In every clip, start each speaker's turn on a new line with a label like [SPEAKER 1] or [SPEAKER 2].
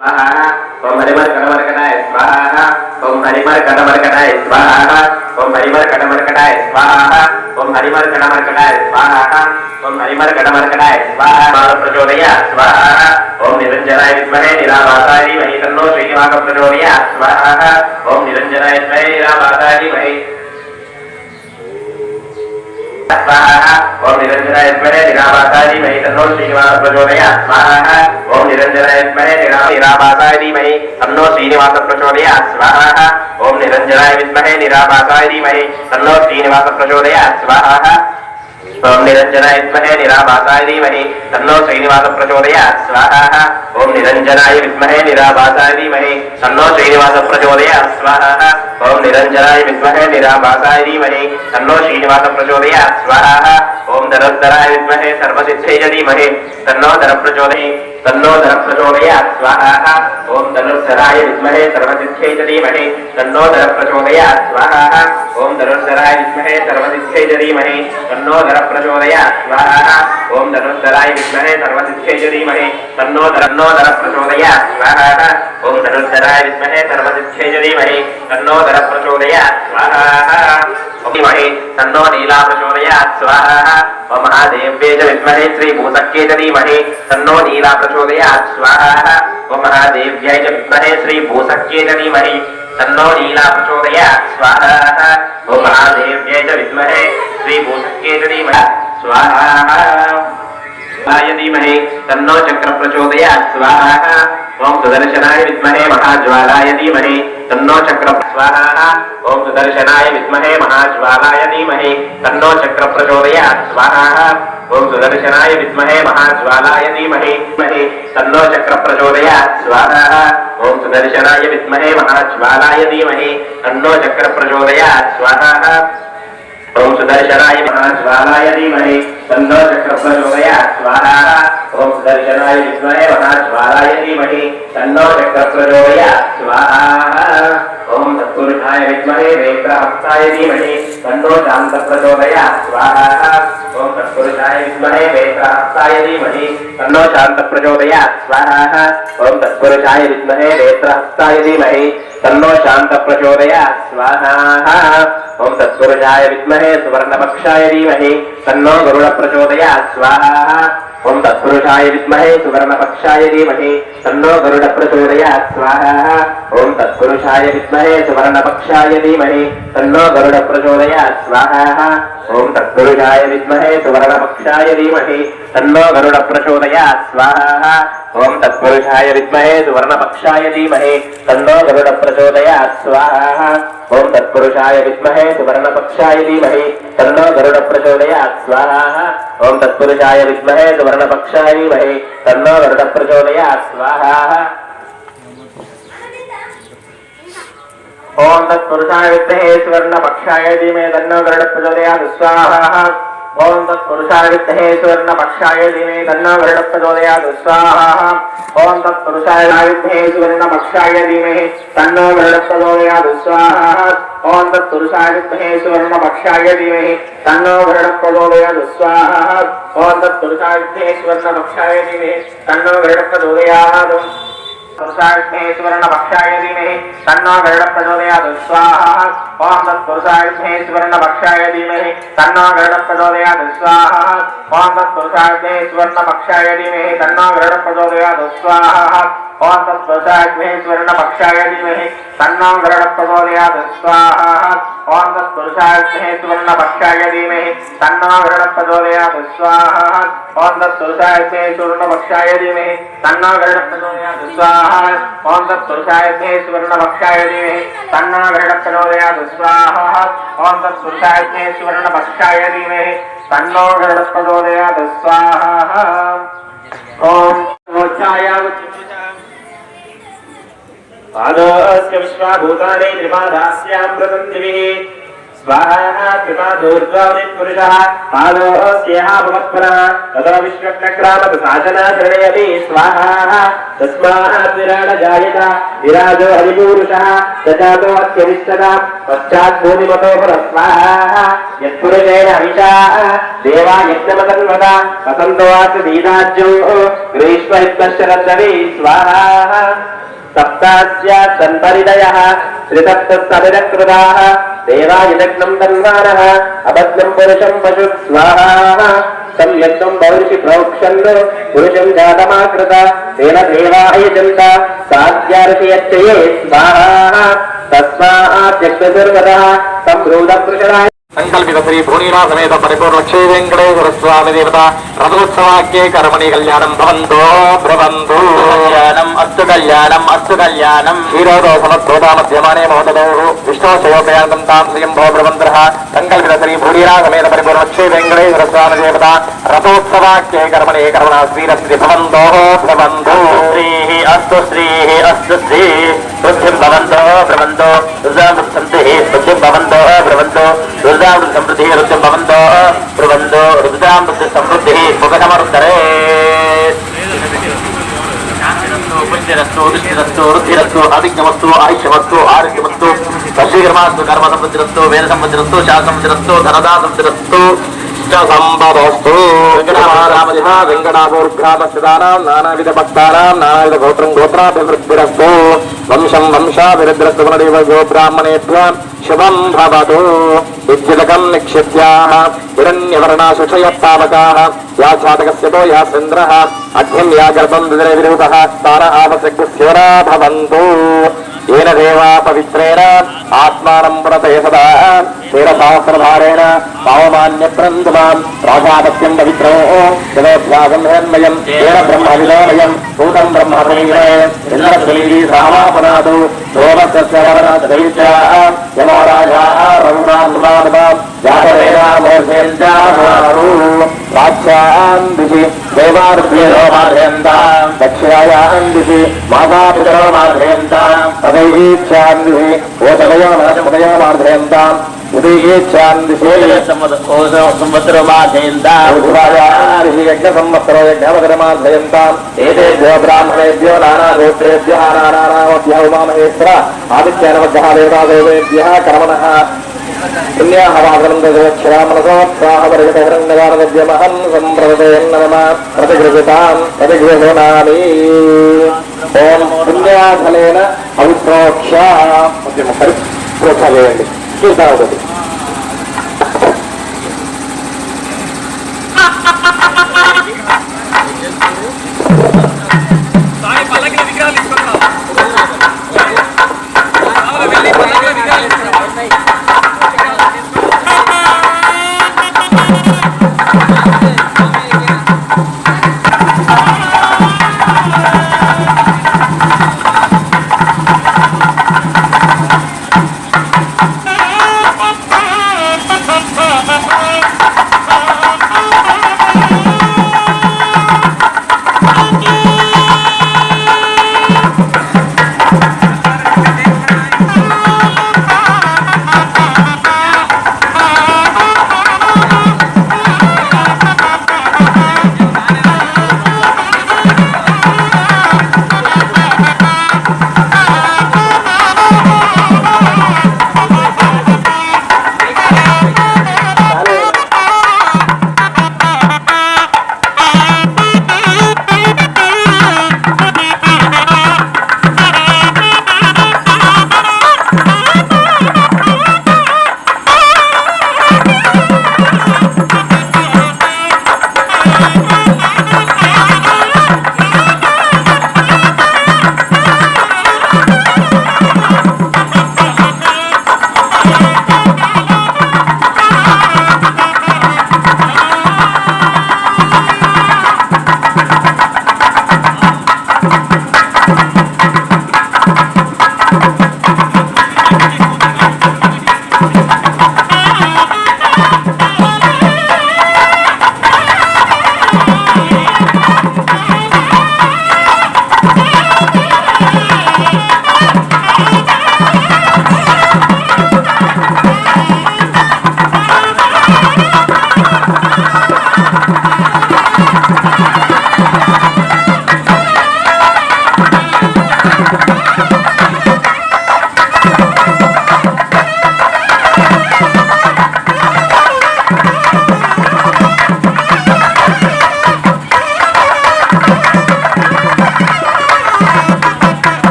[SPEAKER 1] स्वाहा ओम हरिमर कटमरकटाय स्वाहा ओम हरिमर कटमरकटाय स्वाहा ओम हरिमर कटमरकटाय स्वाहा ओम हरिमर कटमरकटाय स्वाहा ओम हरिमर कटमरकटाय स्वाहा प्रचोदयात् स्वाहा ओम निरंजनाय विद्महे निराभासाय धीमहि तन्नो श्रीनिवासः प्रचोदयात् स्वाहा ओम निरंजनाय विद्महे निराभासाय धीमहि स्वाहा ओम निरंजनाय विद्महे निराभासाय धीमहि तन्नो श्रीनिवासः प्रचोदयात् स्वाहा ओम निरंजनाय विद्महे निराभासाय धीमहि तन्नो श्रीनिवासः प्रचोदयात् स्वाहा ओम निरंजनाय विद्महे निराभासाय धीमहि तन्नो श्रीनिवासः प्रचोदयात् स्वाहा ओम निरंजनाय विद्महे निराभासाय धीमहि तन्नो श्रीनिवासः प्रचोदयात् स्वाहा ओम निरंजनाय विद्महे निराभासाय धीमहि तन्नो श्रीनिवासः प्रचोदयात् स्वाहा ओम निरंजनाय विद्महे निराभासाय धीमहि तन्नो श्रीनिवासः प्रचोदयात् स्वाहा ओम धनुर्धराय विद्महे सर्वसिद्धये धीमहि तन्नो धर प्रचोदयात् स्वाहा ओम धनुर्धराय विद्महे सर्वसिद्धये धीमहि तन्नो धर प्रचोदयात् स्वाहा ओम धनुर्धराय विद्महे सर्वसिद्धये धीमहि तन्नो धर प्रचोदयात् स्वाहा ओम धनुर्धराय विद्महे सर्वसिद्धये धीमहि तन्नो धर प्रचोदयात् स्वाहा ओम धनुर्धराय विद्महे सर्वसिद्धये धीमहि तन्नो धर प्रचोदयात् स्वाहा धीमहि तन्नो नीला प्रचोदयात् स्वाहा ओम महादेव्ये च विद्महे श्री भूसक्ये च धीमहि तन्नो नीला प्रचोदयात् स्वाहा ओम महादेव्यै च विद्महे श्री भूसक्ये च धीमहि तन्नो नीला प्रचोदयात् स्वाहा ओम महादेव्यै च विद्महे श्री भूसक्ये च धीमहि स्वाहा धीमहि तन्नो चक्र प्रचोदयात् स्वाहा ओम सुदर्शनाय विद्महे महाज्वालाय धीमहि तन्नो चक्र स्वाहा ओम सुदर्शनाय विद्महे महाज्वालाय धीमहि तन्नो चक्र प्रचोदयात् स्वाहा ओम सुदर्शनाय विद्महे महाज्वालाय धीमहि तन्नो चक्र प्रचोदयात् स्वाहा ओम सुदर्शनाय विद्महे महाज्वालाय धीमहि तन्नो चक्र प्रचोदयात् स्वाहा ओम सुदर्शनाय महाज्वालाय धीमहि तन्नो चक्र प्रचोदयात् स्वाहा ओम सुदर्शनाय विद्महे महाज्वालाय धीमहि तन्नो चक्र प्रचोदयात् स्वाहा ओम तत्पुरुषाय विद्महे वेत्रहस्ताय धीमहि तन्नो शांत प्रचोदयात् स्वाहा ओम तत्पुरुषाय विद्महे वेत्रहस्ताय धीमहि तन्नो शांत प्रचोदयात् स्वाहा ओम तत्पुरुषाय विद्महे वेत्रहस्ताय धीमहि तन्नो शांत प्रचोदयात् स्वाहा ओम तत्पुरुषाय विद्महे सुवर्णपक्षाय धीमहि तन्नो गरुड़ प्रचोदयात् स्वाहा ओम तत्पुरुषाय विद्महे सुवर्णपक्षाय धीमहि तन्नो गरुड़ प्रचोदयात् स्वाहा ओम तत्पुरुषाय विद्महे सुवर्णपक्षाय धीमहि तन्नो गरुड़ प्रचोदयात् स्वाहा ओम तत्पुरुषाय विद्महे सुवर्णपक्षाय धीमहि तन्नो गरुड़ प्रचोदयात् स्वाहा ओम तत्पुरुषाय विद्महे सुवर्णपक्षाय धीमहि तन्नो गरुड़ प्रचोदयात् स्वाहा ओम तत्पुरुषाय विद्महे सुवर्णपक्षाय धीमहि तन्नो गरुड़ प्रचोदयात् स्वाहा ओम तत्पुरुषाय विद्महे सुवर्णपक्षाय धीमहि तन्नो गरुड़ प्रचोदयात् स्वाहा ओम तत्पुरुषाय विद्महे सुवर्णपक्षाय धीमहि तन्नो गरुड़ प्रचोदयात् स्वाहा ओम तत्पुरुषाय विद्महे सुवर्णपक्षाय धीमहि तन्नो गरुड़ प्रचोदयात् स्वाहा ओम तत्पुरुषाय विद्महे सुवर्णपक्षाय धीमहि तन्नो गरुड़ प्रचोदयात् स्वाहा ओम तत्पुरुषाय विद्महे सुवर्णपक्षाय धीमहि तन्नो गरुड़ प्रचोदयात् स्वाहा ओम तत्पुरुषाय विद्महे सुवर्णपक्षाय धीमहि तन्नो गरुड़ प्रचोदयात् पुरुषाय विद्महे सुवर्णपक्षाय धीमहि तन्नो गरुड़ प्रचोदयात् स्वाहा ओम तत्पुरुषाय विद्महे सुवर्णपक्षाय धीमहि तन्नो गरुड़ प्रचोदयात् स्वाहा ओम तत्पुरुषाय विद्महे सुवर्णपक्षाय धीमहि तन्नो गरुड़ प्रचोदयात् स्वाहा ओम तत्पुरुषाय विद्महे सुवर्णपक्षाय धीमहि तन्नो गरुड़ प्रचोदयात् स्वाहा ओम तत्पुरुषाय विद्महे सुवर्णपक्षाय धीमहि तन्नो गरुड़ प्रचोदयात् स्वाहा ओम तत्पुरुषाय विद्महे सुवर्णपक्षाय धीमहि तन्नो गरुड़ प्रचोदयात् स्वाहा ओम तत्पुरुषाय विद्महे सुवर्णपक्षाय धीमहि तन्नो गरुड़ प्रचोदयात् स्वाहा ओम तत्पुरुषाय विद्महे सुवर्णपक्षाय धीमहि तन्नो गरुड़ प्रचोदयात् स्वाहा ओम पादोऽस्य विश्वाभूतानि त्रिपादास्यामृतं दिविः स्वाहा त्रिपादोर्ध्वपुरुषः पादोऽस्यः भवत्परः ततो विश्वक्रामसाचनाचरणयति स्वाहा तस्मात् विराड जायत विराजो हरिपूरुषः सजातो अत्यरिष्टता पश्चात् भूमिमतो स्वाहा यत्पुरुषेण हविषा देवा यज्ञमतन्वता वसन्तो वाच दीदाज्यो ग्रीष्म इत्यश्चरद्दवि स्वाहा सप्तास्या सन्परिदयः श्रितस्तस्तविरकृताः देवायज्ञं तन्वानः अबद्धं पुरुषं पशु स्वाहा सम्यक्तं बहुषि प्रोक्षन् पुरुषं जातमाकृत तेन देवायजन्त साध्यार्षयच्चये स्वाहा तस्मात् संभ्रूतपृषराय
[SPEAKER 2] संकल्पित श्री भूनीरा समेत परिपूर्ण लक्ष्मी वेंकटेश्वर स्वामी देवता रथोत्सवाख्ये कर्मणि कल्याणं भवन्तो भ्रवन्तु अस्तु कल्याणं क्षीरोदो समत्रोदा मध्यमाने महोदतोः विष्णोशयोपयान्तं तां श्रियं भव भ्रवन्तः संकल्पित श्री भूनीरा समेत परिपूर्ण लक्ष्मी वेंकटेश्वर स्वामी देवता रथोत्सवाख्ये कर्मणि कर्मणा श्रीरस्ति भवन्तो भ्रवन्तु अस्तु श्रीः बुद्धिं भवन्तो भ्रवन्तो दुर्गामुत्सन्तिः बुद्धिं भवन्तो भ्रवन्तो दुर्गावृद्ध समृद्धिः रुद्धिं भवन्तो भ्रवन्तो रुद्रामृद्ध समृद्धिः मुखसमर्दरे पुण्यरस्तु दृष्टिरस्तु वृद्धिरस्तु आदिज्ञमस्तु आयुष्यमस्तु आरोग्यमस्तु वशीकर्मास्तु कर्म समृद्धिरस्तु वेद समृद्धिरस्तु शास्त्र समृद्धिरस्तु धनदा समृद्धिरस्तु संपदस्तु वेंकटापूर्भ्यामस्थितानां नानाविध भक्तानां नानाविध गोत्रं गोत्राभिवृद्धिरस्तु वंशं वंशाभिवृद्धिरस्तु पुनरेव गो ब्राह्मणेभ्यः शुभं भवतु विद्युदकं निक्षिप्याः हिरण्यवर्णाशुचयत्तावकाः या चातकस्य तो या चन्द्रः अग्निं या गर्भं विदरे विरूपः तान आवश्यकस्योरा भवन्तु येन देवा पवित्रेण आत्मानं पुरते सदा तेन सहस्रभारेण पावमान्यप्रन्दुमां राजापत्यं पवित्रो जलोभ्यागं हिरण्मयं येन ब्रह्मविदोमयं भूतं ब्रह्मणीरे इन्द्रश्रीः सामापनादु सोमस्य वरददैत्या यमो राजा रघुनाथमानुमां जातवेदामोर्धेन्द्रामारु राज्यां दिशि देवार्भ्यो मार्धयन्तां दक्षिणायां दिशि मातापितरो मार्धयन्तां तदैवीच्छां दिशि ओषधयो नरमुदयो मार्धयन्तां उदयेच्छां दिशि संवत्सरो मार्धयन्तां ऋतुराजादिशि यज्ञसंवत्सरो यज्ञवकरमार्धयन्तां एतेभ्यो ब्राह्मणेभ्यो नानागोत्रेभ्यः नानानामभ्यः उमामहेश्वर आदित्यनवद्यः देवतादेवेभ्यः कर्मणः पुण्याहवादनन्दोक्षरामनसोत्साहवर्गतहिरण्यगानद्यमहं सम्प्रदयन्नमः प्रतिगृहतामि ओं पुण्याफलेन पवित्रोक्षा प्रोक्षा చేయండి కీర్తనవుతుంది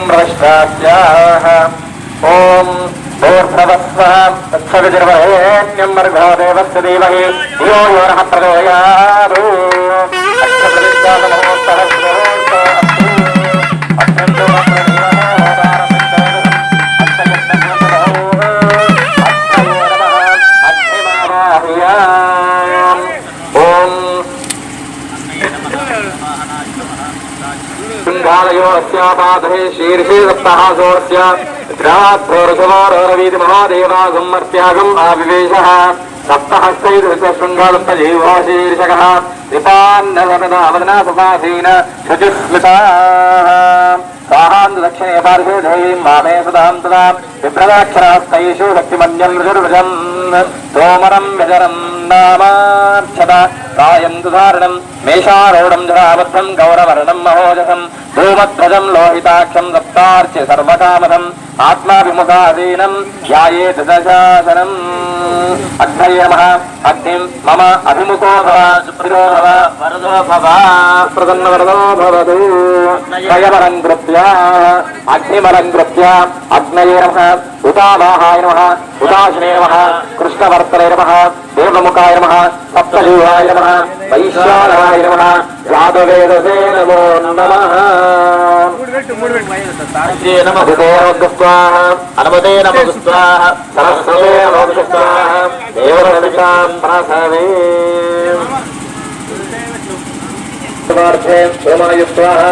[SPEAKER 2] प्रविष्टास्याः ओम भूर्भुवस्वः तत्सवितुर्वरेण्यं भर्गो देवस्य धीमहि धियो यो नः प्रचोदयात् ृङ्गालयोस्यापाधे शीर्षे सप्ताहासोऽस्य द्राद्धोरसवारवीति महादेवा सम्मर्त्यागम् आविवेशः सप्तहस्तैर्शृङ्गालप्तजीवो शीर्षकः कृपान्नवदना सुपासीन शुचिस्मृताः साहान्तदक्षिणे पार्श्वे धैर्यं मामे सदां तदा विप्रदाक्षरास्तैषु शक्तिमन्यं ऋजुर्वृजम् सोमरं व्यजरं नामार्चत कायन्तु धारणं मेषारूढं जराबद्धं गौरवर्णं महोजसं धूमध्वजं लोहिताक्षं सप्तार्च्य सर्वकामदम् आत्माभिमुखाधीनं ध्यायेत् दशासनम् अग्नये नमः अग्निं मम अभिमुखो भव सुप्रियो भव वरदो भव प्रसन्नवरदो भवतु स्वयंवरं कृत्वा अग्निमलं कृत्वा अग्नये नमः उतावाहाय नमः उदाशिने नमः कृष्णवर्तने नमः देवमुखाय नमः सप्तजीवाय नमः वैश्वानराय नमः यादवेदसे नमो नमः
[SPEAKER 1] हनुमते नमः स्वाहा
[SPEAKER 2] सरस्वते नमो स्वाहा देवरविषां प्रसवे सोमाय स्वाहा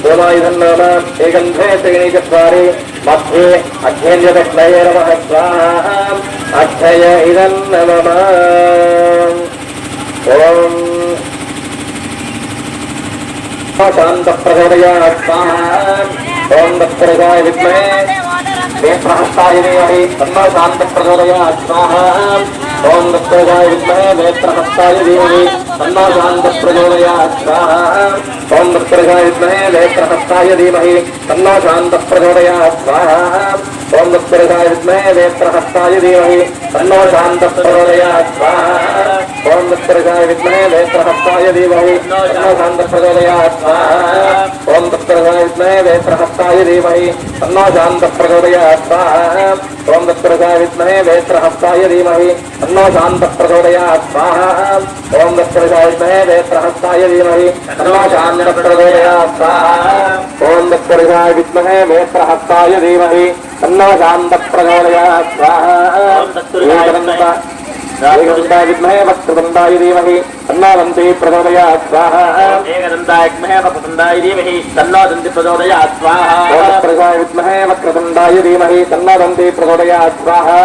[SPEAKER 2] सोमाय धन्नाम एकन्धे त्रीणि चत्वारि मध्ये अध्ययनदक्षिणये नमः स्वाहा अक्षय इदं नमः ॐ शान्तप्रचोदयात् स्वाहा ॐ दत्तरसाय विद्महे नेत्रहस्ताय धीमहि तन्नो शान्तप्रचोदयात् स्वाहा ॐ दत्तरसाय विद्महे नेत्रहस्ताय धीमहि तन्नो शान्तप्रचोदयात् स्वाहा ॐ दत्तरसाय विद्महे नेत्रहस्ताय धीमहि तन्नो शान्तप्रचोदयात् स्वाहा ॐ दत्तरसाय विद्महे नेत्रहस्ताय धीमहि तन्नो शान्तप्रचोदयात् स्वाहा ॐ दत्तरसाय विद्महे नेत्रहस्ताय धीमहि तन्नो शान्तप्रचोदयात् स्वाहा ॐ दत्तरसाय विद्महे नेत्रहस्ताय धीमहि तन्नो शान्तप्रचोदयात् स्वाहा ॐ दत्तरसाय विद्महे नेत्रहस्ताय धीमहि तन्नो शान्तप्रचोदयात् स्वाहा ॐ दत्तरसाय विद्महे नेत्रहस्ताय धीमहि तन्नो शान्तप्रचोदयात् स्वाहा ॐ दत्तरसाय विद्महे नेत्रहस्ताय धीमहि तन्नो शान्तप्रचोदयात् स्वाहा एकदन्ताय विद्महे वक्रतुण्डाय धीमहि तन्नो दन्ती प्रचोदयात् स्वाहा
[SPEAKER 1] एकदन्ताय विद्महे वक्रतुण्डाय धीमहि तन्नो दन्ती प्रचोदयात् स्वाहा
[SPEAKER 2] वक्रतुण्डाय विद्महे वक्रतुण्डाय धीमहि तन्नो दन्ती प्रचोदयात् स्वाहा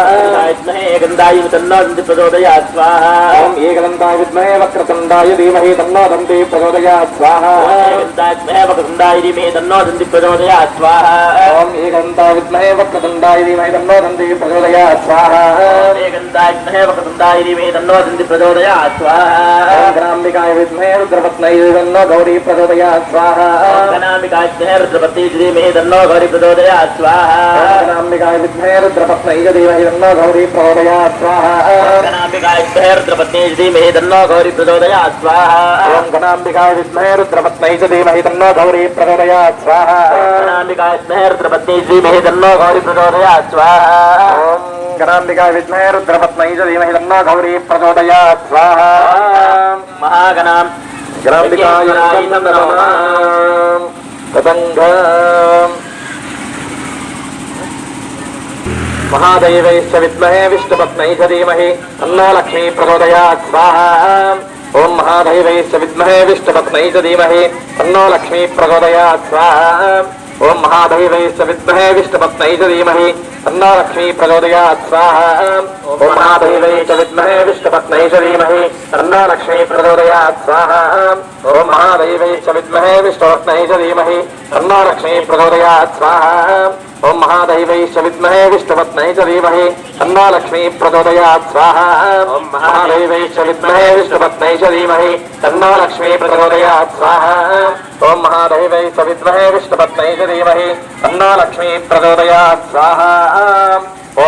[SPEAKER 1] विद्महे एकदन्ताय तन्नो दन्ती प्रचोदयात् स्वाहा
[SPEAKER 2] ओम एकदन्ताय विद्महे वक्रतुण्डाय धीमहि तन्नो दन्ती प्रचोदयात् स्वाहा
[SPEAKER 1] एकदन्ताय विद्महे वक्रतुण्डाय धीमहि तन्नो दन्ती प्रचोदयात् स्वाहा
[SPEAKER 2] ओम एकदन्ताय विद्महे वक्रतुण्डाय धीमहि तन्नो दन्ती प्रचोदयात् स्वाहा
[SPEAKER 1] एकदन्ताय विद्महे वक्रतुण्डाय धीमहि तन्नो दन्ती प्रचोदयात् स्वाहा
[SPEAKER 2] गणाम्बिकाय विद्महे रुद्रपत्न्यै तन्नो गौरी प्रचोदयात् स्वाहा
[SPEAKER 1] गणाम्बिकाय विद्महे रुद्रपत्न्यै धीमहि तन्नो गौरी प्रचोदयात् स्वाहा
[SPEAKER 2] गणाम्बिकाय विद्महे रुद्रपत्न्यै धीमहि तन्नो गौरी प्रचोदयात् स्वाहा
[SPEAKER 1] गणाम्बिकाय विद्महे रुद्रपत्न्यै धीमहि तन्नो गौरी प्रचोदयात् स्वाहा
[SPEAKER 2] ओम गणाम्बिकाय विद्महे रुद्रपत्न्यै धीमहि तन्नो गौरी प्रचोदयात् स्वाहा
[SPEAKER 1] गणाम्बिकाय विद्महे रुद्रपत्न्यै धीमहि तन्नो गौरी प्रचोदयात् स्वाहा
[SPEAKER 2] ओम गणाम्बिकाय विद्महे रुद्रपत्न्यै धीमहि तन्नो गौरी प्रचोदयात् स्वाहा
[SPEAKER 1] महागणां
[SPEAKER 2] गणाम्बिकाय नमः तदङ्गम् महादेवैश्च विद्महे विष्णुपत्न्यै धीमहि तन्नो लक्ष्मी प्रचोदयात् स्वाहा ओम महादेवैश्च विद्महे विष्णुपत्न्यै धीमहि तन्नो लक्ष्मी प्रचोदयात् स्वाहा ओम महादेवैश्च विद्महे विष्णुपत्न्यै धीमहि तन्नो लक्ष्मी प्रचोदयात् स्वाहा ओम महादेवैश्च विद्महे विष्णुपत्न्यै धीमहि तन्नो लक्ष्मी प्रचोदयात् स्वाहा ओम महादेवैश्च विद्महे विष्णुपत्न्यै धीमहि तन्नो लक्ष्मी प्रचोदयात् स्वाहा ओम महादेवैश्च विद्महे विष्णुपत्न्यै धीमहि तन्नो लक्ष्मी प्रचोदयात् स्वाहा ओम महादेवैश्च विद्महे विष्णुपत्न्यै धीमहि तन्नो लक्ष्मी प्रचोदयात् स्वाहा ओम महादेवैश्च विद्महे विष्णुपत्न्यै धीमहि तन्नो लक्ष्मी प्रचोदयात् स्वाहा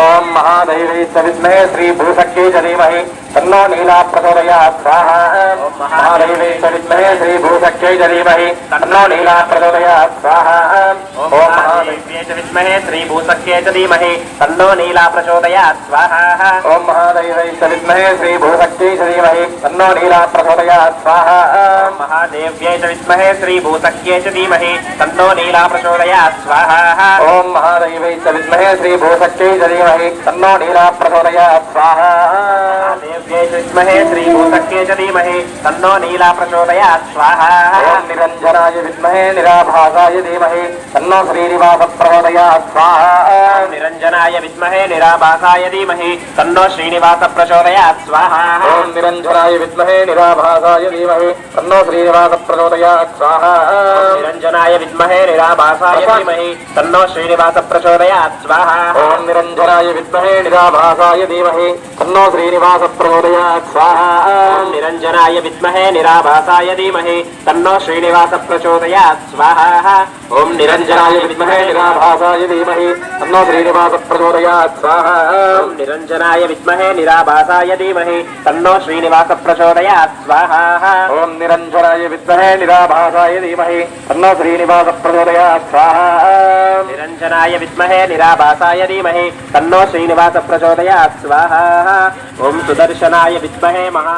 [SPEAKER 2] ओम महादेवैश्च विद्महे श्री भूषक्यै धीमहि तन्नो नीला प्रचोदयात् स्वाहा महादेवी च विद्महे श्रीभूषक्त्यै च धीमहि तन्नो नीला प्रचोदयात् स्वाहा ॐ महादेव्यै च विद्महे श्रीभूषक्त्यै च धीमहि तन्नो नीला प्रचोदयात् स्वाहा ॐ महादेव्यै च विद्महे श्रीभूषक्त्यै च धीमहि तन्नो नीला प्रचोदयात् स्वाहा महादेव्यै च विद्महे श्रीभूषक्त्यै च धीमहि तन्नो नीला प्रचोदयात् स्वाहा ॐ महादेव्यै च विद्महे श्रीभूषक्त्यै च धीमहि तन्नो नीला प्रचोदयात् स्वाहा देव्यै च विद्महे श्रीभूषक्त्यै च धीमहि तन्नो नीला प्रचोदयात् स्वाहा ॐ निरञ्जनाय विद्महे निराभासाय धीमहि तन्नो श्रीनिवास प्रचोदयात् स्वाहा निरञ्जनाय विद्महे निराभासाय धीमहि तन्नो श्रीनिवास प्रचोदयात् स्वाहा ॐ निरञ्जनाय विद्महे निराभासाय धीमहि तन्नो श्रीनिवास प्रचोदयात् स्वाहा निरञ्जनाय विद्महे निराभासाय धीमहि तन्नो श्रीनिवास प्रचोदयात् स्वाहा ॐ निरञ्जनाय विद्महे निराभासाय धीमहि तन्नो श्रीनिवास प्रचोदयात् स्वाहा निरञ्जनाय विद्महे निराभासाय धीमहि तन्नो श्रीनिवास प्रचोदयात् स्वाहा ॐ निरञ्जनाय विद्महे निराभासाय धीमहि तन्नो श्रीनिवास प्रचोदयात् स्वाहा निरञ्जनाय विद्महे निराभासाय धीमहि तन्नो श्रीनिवास प्रचोदयात् स्वाहा ॐ निरञ्जनाय विद्महे निराभासाय धीमहि तन्नो श्रीनिवास प्रचोदयात् स्वाहा निरञ्जनाय विद्महे निराभासाय धीमहि तन्नो श्रीनिवास प्रचोदयात् स्वाहा ॐ सुदर्शनाय विद्महे महा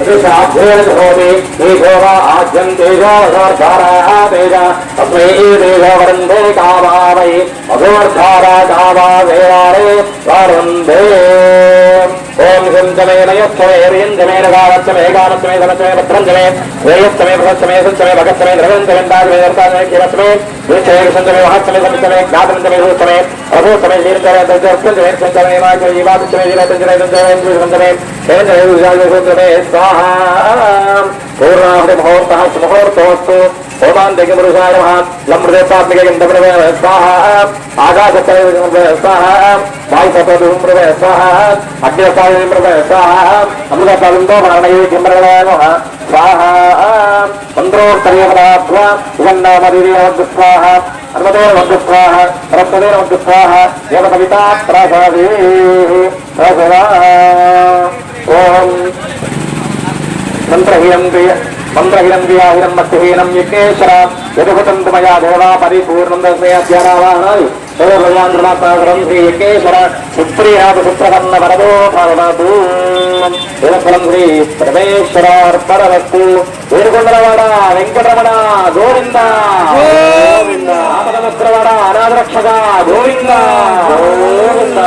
[SPEAKER 2] ऋषाभ्योधोमि तेजो वा आज्यं तेजो वसोर्धाराः तेज तस्मै तेजो वरन्दे कामावै वसोर्धारा कामा वेवारे वरन्दे ओम शंचमे नयच्छमे ह्रियञ्चमे नगावच्छमे गानच्छमे समच्छमे भद्रञ्चमे श्रेयच्छमे प्रसच्छमे सुच्छमे भगच्छमे द्रवञ्चमे दाजमे दर्ताजमे किरच्छमे विच्छमे शंचमे महच्छमे समिच्छमे गातञ्चमे रूच्छमे अभूच्छमे शीर्षमे दर्जर्पञ्चमे शंचमे माचमे जीवातच्छमे जीवतञ्चमे शंचमे शंचमे हेञ्चमे विजाजमे स्वाहा पूर्णाहुति मुहूर्तः सुमुहूर्तोऽस्तु होमान्तिके पुरुषाय नमः लम्बृदेवतात्मिके गन्धप्रभवे स्वाहा आकाशत्तवे स्वाहा वायुसत्त्वप्रभवे स्वाहा अग्निस्थानप्रभवे स्वाहा अमृतत्वलिन्दोमरणैवेद्यम्प्रभवे नमः स्वाहा मन्त्रोत्तरीयपदात्वा सुगन्धामदिदेवद्स्वाहा अर्वदेवद्स्वाहा रक्तदेवद्स्वाहा देवकविता प्रसादेः प्रसदा ओम मंत्रहीनं क्रियाहीनं भक्तिहीनं यज्ञेश्वर यदुभूतं मया देवा परिपूर्णं तस्मै अध्यानावाहनाय सर्वभयान्द्रनाथागरं श्री यज्ञेश्वर सुप्रियापुत्रसन्न वरदो भवतु देवफलं श्री परमेश्वरार्पणमस्तु वेरुకొండలవాడ వెంకటరమణ గోవింద గోవింద ఆపదమస్త్రవాడ అనాథరక్షక గోవింద గోవింద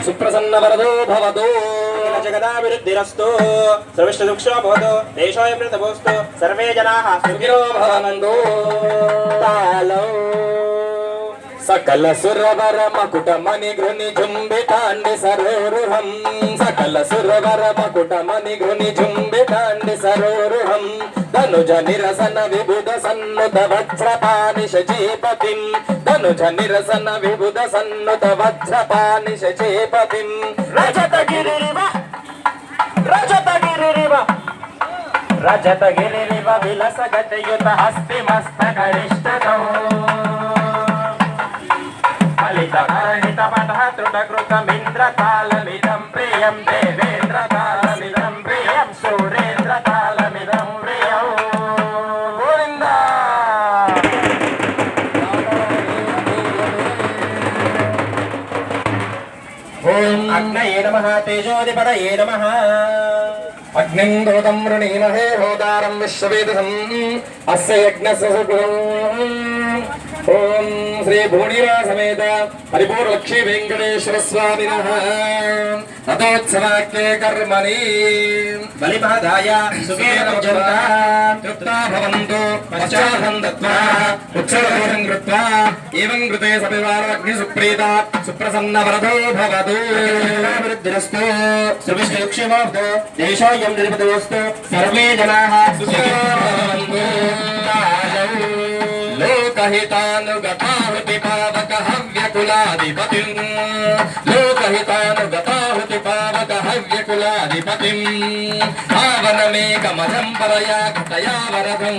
[SPEAKER 2] सुप्रसन्नवरदो भवतु
[SPEAKER 1] जगदाभिवृद्धिरस्तु सर्वश्रुक्षो भवतु देशोऽयं वृतभोस्तु सर्वे जनाः
[SPEAKER 2] सुखिनो भवन्तु तालो सकल सुरवर मकुट मणि घृनि झुंबितांडि सरोरुहं सकल सुरवर मकुट मणि घृनि झुंबितांडि सरोरुहं धनुज निरसन विबुध सन्नुत वज्रपाणि शचीपतिं धनुज निरसन विबुध सन्नुत वज्रपाणि शचीपतिं रजतगिरिरिव रजतगिरिरिव विलसगतयुत हस्तिमस्तकरिष्टतौ फलितकर्णितपटः त्रुटकृतमिन्द्रतालमिदं प्रियं देवेन्द्रतालमिदं प्रियं सूरेन्द्रतालमिदं प्रियं गोविन्द ॐ अग्नये नमः तेजोधिपतये नमः अग्निं दोतं वृणीमहे होदारं विश्ववेदसम् अस्य यज्ञस्य सुकृतम् ओम श्री भूणिरा समेत परिपूर्ण लक्ष्मी वेंकटेश्वर स्वामिनः रथोत्सवाख्ये कर्मणि बलिमहदाय सुखेन तृप्ता भवन्तु पश्चादहं दत्त्वा उत्सवपूर्णं कृत्वा एवं कृते सपिवाग्नि सुप्रीता सुप्रसन्नवरदो भवतु वृद्धिरस्तु सुविष्टयुक्षमोऽस्तु देशोऽयं निर्मितोऽस्तु सर्वे जनाः सुखिनो भवन्तु लोकहितानुगताहुति पावक हव्यकुलाधिपतिं लोकहितानुगताहुति पावक हव्यकुलाधिपतिं पावनमेकमजं परया घटया वरदं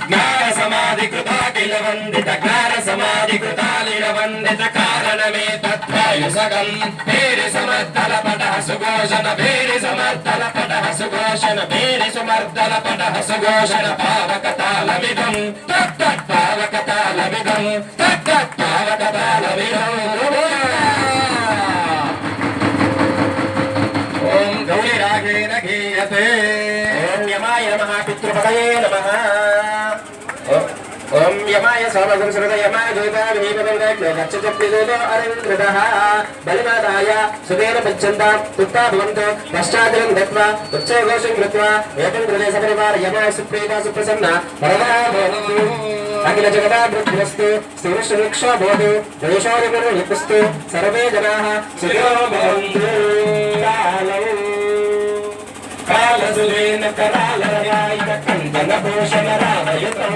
[SPEAKER 2] ज्ञानसमाधिकृता किल वन्दित ज्ञानसमाधिकृतालिरवन्दित कारणमेतद्वायुसगं भेरि समर्थलपटः सुघोषण भेरि समर्थलपटः सुघोषण भेरि सुमर्दलपटः सुघोषण पावकतालविदं तत्तत्पावकतालविदं तत्तत्पावकतालविदं ॐ गौरीरागेण गीयते
[SPEAKER 1] ఓం యమాయ నమః పితృపదయే నమః ఓం యమాయ సోమసంస్కృత యమాయ దూతాభిమేపదంగచ్చప్పిదూతో అరంగృతః బలిమాదాయ సువేన పచ్చంతా తుత్తా భవంతో పశ్చాదిలం దత్వా ఉచ్చఘోషం కృత్వా ఏకం కృతే సపరివార యమాయ సుప్రీత సుప్రసన్న పరమా భవంతు అఖిల జగదాభివృద్ధిరస్తు స్థిరశ్రీక్షా భవతు దేశోరిపుస్తు సర్వే జనాః సుఖినో భవంతు కాలసులేన కరాలరాయిక కందన భూషణ రామయుతం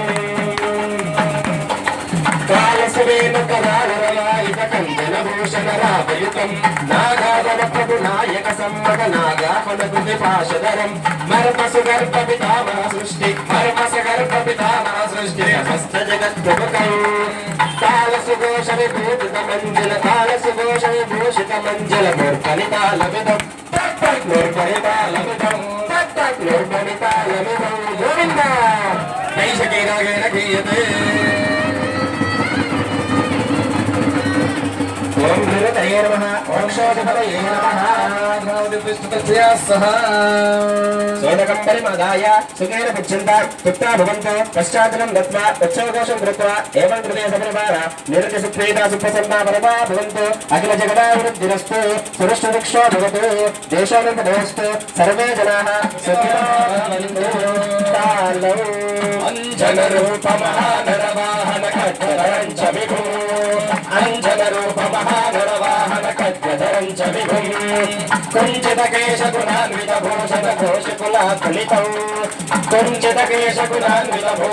[SPEAKER 1] కాలసులేన కరాలరాయిక కందన భూషణ రామయుతం నాగాధర ప్రభు నాయక సమ్మక నాగాపనకు విపాశధరం మర్మసు గర్భ పితామహ సృష్టి మర్మసు గర్భ పితామహ సృష్టి సమస్త జగద్భుతం కాలసుఘోష విభూషిత మంజల కాలసుఘోష విభూషిత మంజల మూర్ఖనితాలవిదం గోవింద నైషకైరాగేణ గీయతే ఓం ధృతయే నమః ఓం శోధపదయే నమః
[SPEAKER 2] సహ
[SPEAKER 1] సోదకం పరిమదాయ సుఖేన పుచ్చంతా తుక్తా భవంతో పశ్చాత్తరం దత్వా ఉత్సవకోశం కృత్వా ఏవం కృతే సపరివార నిరతి సుప్రీత సుప్రసన్నా పరమా భవంతో అఖిల జగదాభివృద్ధిరస్తు సురక్షురక్షో భవతు దేశానంతమస్తు సర్వే జనాః సుఖినో భవంతు కాలం
[SPEAKER 2] అంజన రూప మహానర వాహన ఖడ్గధరం చ విభూ అంజన రూప మహానర వాహన ఖడ్గధరం చ విభూ కుంచిత కేశ గుణాన్విత భూషణ ఘోషకులాకులితం కుంచిత కేశ గుణాన్విత